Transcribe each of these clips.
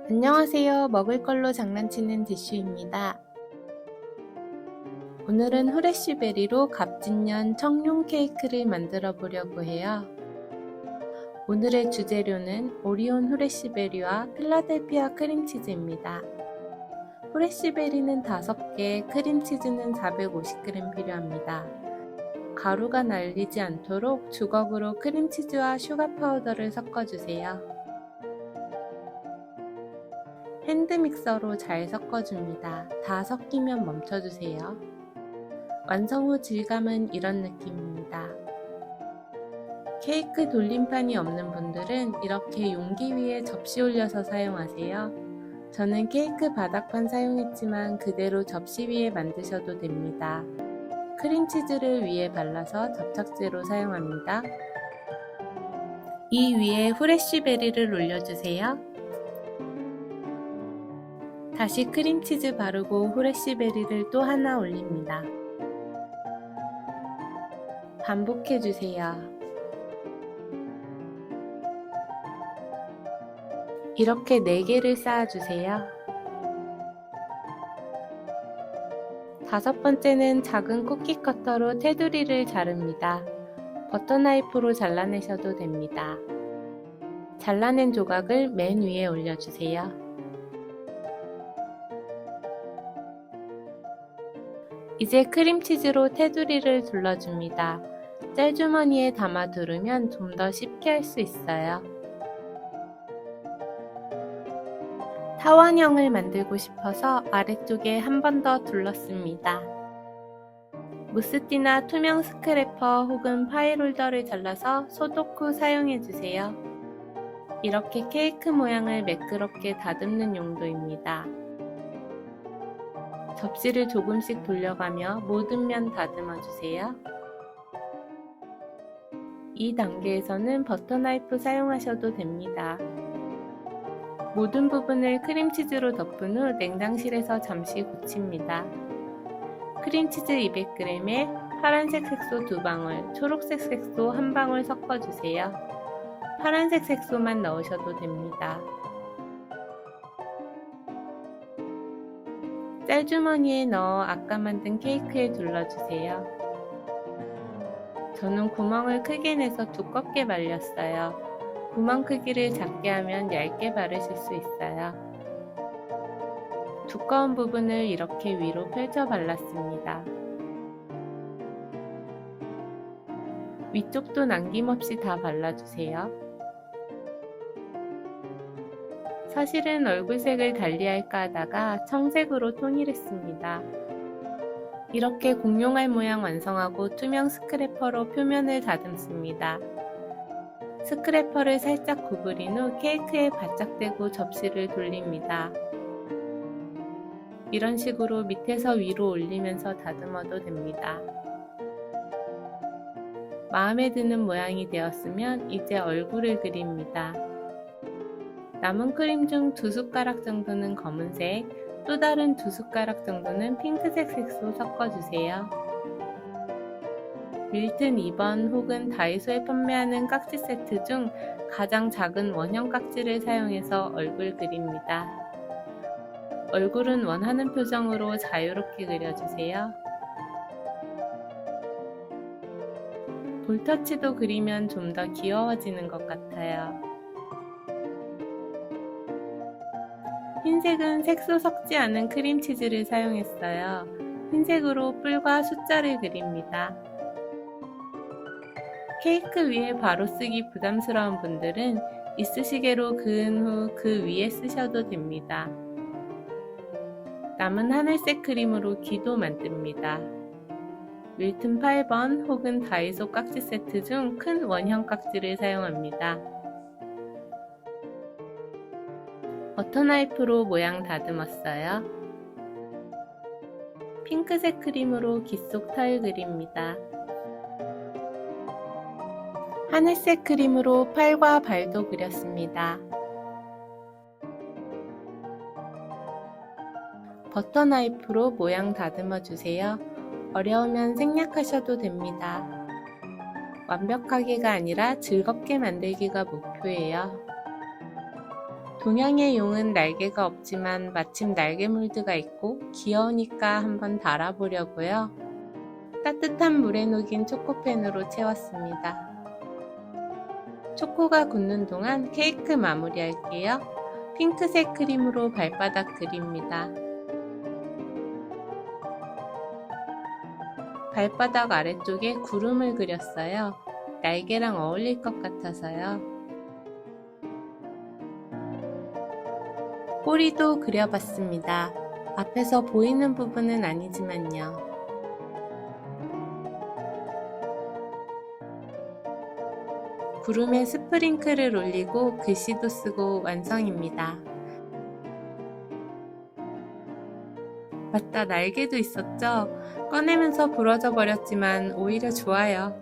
안녕하세요. 먹을 걸로 장난치는 디슈입니다. 오늘은 후레쉬베리로 갑진년 청룡 케이크를 만들어 보려고 해요. 오늘의 주재료는 오리온 후레쉬베리와 필라델피아 크림치즈입니다. 후레쉬베리는 5개, 크림치즈는 450g 필요합니다. 가루가 날리지 않도록 주걱으로 크림치즈와 슈가 파우더를 섞어주세요. 핸드믹서로 잘 섞어줍니다. 다 섞이면 멈춰주세요. 완성 후 질감은 이런 느낌입니다. 케이크 돌림판이 없는 분들은 이렇게 용기 위에 접시 올려서 사용하세요. 저는 케이크 바닥판 사용했지만 그대로 접시 위에 만드셔도 됩니다. 크림치즈를 위에 발라서 접착제로 사용합니다. 이 위에 후레쉬베리를 올려주세요. 다시 크림치즈 바르고 후레쉬베리를 또 하나 올립니다. 반복해주세요. 이렇게 4개를 쌓아주세요. 5번째는 작은 쿠키 커터로 테두리를 자릅니다. 버터 나이프로 잘라내셔도 됩니다. 잘라낸 조각을 맨 위에 올려주세요. 이제 크림치즈로 테두리를 둘러줍니다. 짤주머니에 담아 두르면 좀 더 쉽게 할 수 있어요. 타원형을 만들고 싶어서 아래쪽에 한 번 더 둘렀습니다. 무스티나 투명 스크래퍼 혹은 파이홀더를 잘라서 소독 후 사용해주세요. 이렇게 케이크 모양을 매끄럽게 다듬는 용도입니다. 접시를 조금씩 돌려가며 모든 면 다듬어주세요. 이 단계에서는 버터 나이프 사용하셔도 됩니다. 모든 부분을 크림치즈로 덮은 후 냉장실에서 잠시 굳힙니다. 크림치즈 200g에 파란색 색소 2방울, 초록색 색소 1방울 섞어주세요. 파란색 색소만 넣으셔도 됩니다. 짤주머니에 넣어 아까 만든 케이크에 둘러주세요. 저는 구멍을 크게 내서 두껍게 말렸어요. 구멍 크기를 작게 하면 얇게 바르실 수 있어요. 두꺼운 부분을 이렇게 위로 펼쳐 발랐습니다. 위쪽도 남김없이 다 발라주세요. 사실은 얼굴색을 달리할까 하다가 청색으로 통일했습니다. 이렇게 공룡알 모양 완성하고 투명 스크래퍼로 표면을 다듬습니다. 스크래퍼를 살짝 구부린 후 케이크에 바짝 대고 접시를 돌립니다. 이런 식으로 밑에서 위로 올리면서 다듬어도 됩니다. 마음에 드는 모양이 되었으면 이제 얼굴을 그립니다. 남은 크림 중 2숟가락 정도는 검은색, 또 다른 2숟가락 정도는 핑크색 색소 섞어주세요. 밀튼 2번 혹은 다이소에 판매하는 깍지 세트 중 가장 작은 원형 깍지를 사용해서 얼굴 그립니다. 얼굴은 원하는 표정으로 자유롭게 그려주세요. 볼터치도 그리면 좀 더 귀여워지는 것 같아요. 흰색은 색소 섞지 않은 크림치즈를 사용했어요. 흰색으로 뿔과 숫자를 그립니다. 케이크 위에 바로 쓰기 부담스러운 분들은 이쑤시개로 그은 후 그 위에 쓰셔도 됩니다. 남은 하늘색 크림으로 귀도 만듭니다. 밀튼 8번 혹은 다이소 깍지 세트 중 큰 원형 깍지를 사용합니다. 버터 나이프로 모양 다듬었어요. 핑크색 크림으로 귀 속 털 그립니다. 하늘색 크림으로 팔과 발도 그렸습니다. 버터 나이프로 모양 다듬어 주세요. 어려우면 생략하셔도 됩니다. 완벽하게가 아니라 즐겁게 만들기가 목표예요. 동양의 용은 날개가 없지만 마침 날개 몰드가 있고 귀여우니까 한번 달아보려고요. 따뜻한 물에 녹인 초코펜으로 채웠습니다. 초코가 굳는 동안 케이크 마무리할게요. 핑크색 크림으로 발바닥 그립니다. 발바닥 아래쪽에 구름을 그렸어요. 날개랑 어울릴 것 같아서요. 꼬리도 그려봤습니다. 앞에서 보이는 부분은 아니지만요. 구름에 스프링클을 올리고 글씨도 쓰고 완성입니다. 맞다, 날개도 있었죠? 꺼내면서 부러져 버렸지만 오히려 좋아요.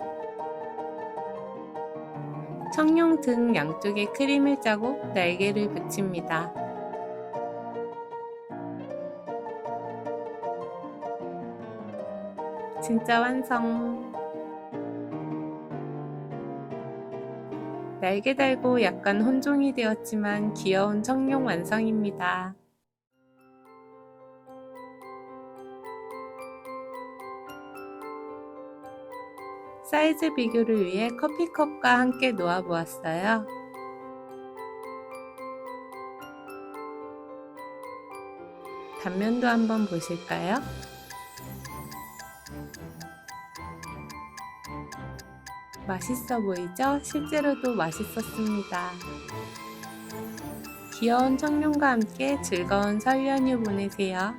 청룡 등 양쪽에 크림을 짜고 날개를 붙입니다. 진짜 완성! 날개 달고 약간 혼종이 되었지만 귀여운 청룡 완성입니다. 사이즈 비교를 위해 커피컵과 함께 놓아보았어요. 단면도 한번 보실까요? 맛있어 보이죠? 실제로도 맛있었습니다. 귀여운 청룡과 함께 즐거운 설 연휴 보내세요.